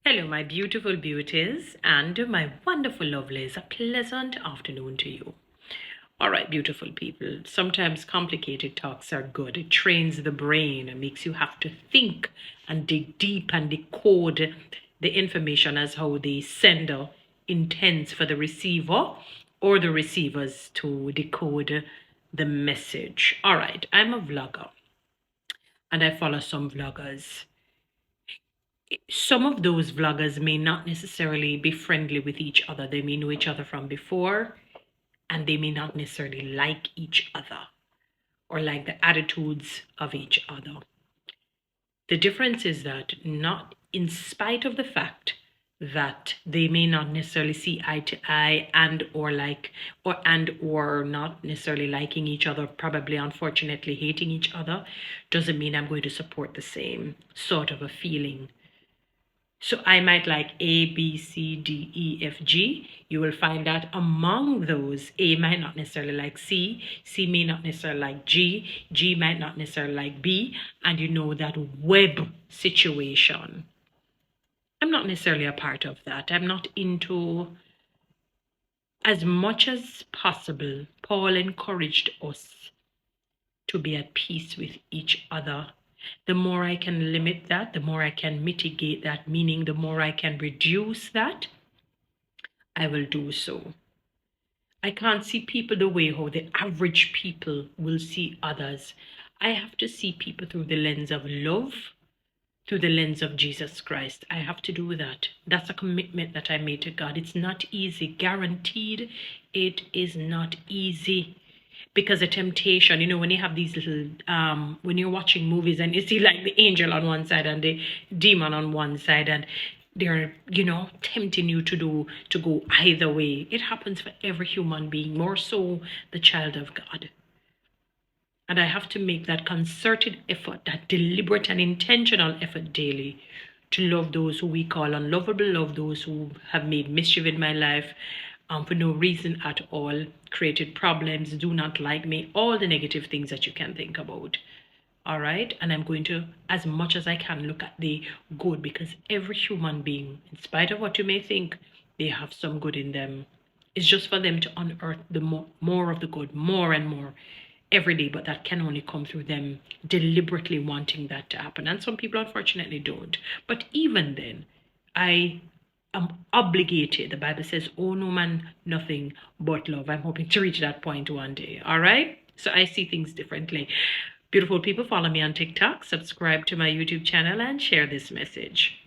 Hello, my beautiful beauties and my wonderful lovelies. A pleasant afternoon to you. All right, beautiful people. Sometimes complicated talks are good. It trains the brain and makes you have to think and dig deep and decode the information as how the sender intends for the receiver or the receivers to decode the message. All right, I'm a vlogger and I follow some vloggers. Some of those vloggers may not necessarily be friendly with each other. They may know each other from before, and they may not necessarily like each other or like the attitudes of each other. The difference is that, not in spite of the fact that they may not necessarily see eye to eye and or not necessarily liking each other, probably unfortunately hating each other, doesn't mean I'm going to support the same sort of a feeling. So I might like A, B, C, D, E, F, G. You will find that among those, A might not necessarily like C, C may not necessarily like G, G might not necessarily like B, and you know that web situation. I'm not necessarily a part of that. I'm not into, as much as possible, Paul encouraged us to be at peace with each other. The more I can limit that, the more I can mitigate that, meaning the more I can reduce that, I will do so. I can't see people the way how the average people will see others. I have to see people through the lens of love, through the lens of Jesus Christ. I have to do that. That's a commitment that I made to God. It's not easy, guaranteed. It is not easy. Because the temptation, when you have these little, when you're watching movies and you see like the angel on one side and the demon on one side, and they're, tempting you to go either way. It happens for every human being, more so the child of God. And I have to make that concerted effort, that deliberate and intentional effort daily to love those who we call unlovable, love those who have made mischief in my life for no reason at all, created problems, do not like me, all the negative things that you can think about. All right. And I'm going to, as much as I can, look at the good, because every human being, in spite of what you may think, they have some good in them. It's just for them to unearth the more of the good, more and more every day, but that can only come through them deliberately wanting that to happen. And some people unfortunately don't. But even then, I am obligated. The Bible says, "Oh, no man, nothing but love." I'm hoping to reach that point one day. All right. So I see things differently. Beautiful people, follow me on TikTok, subscribe to my YouTube channel, and share this message.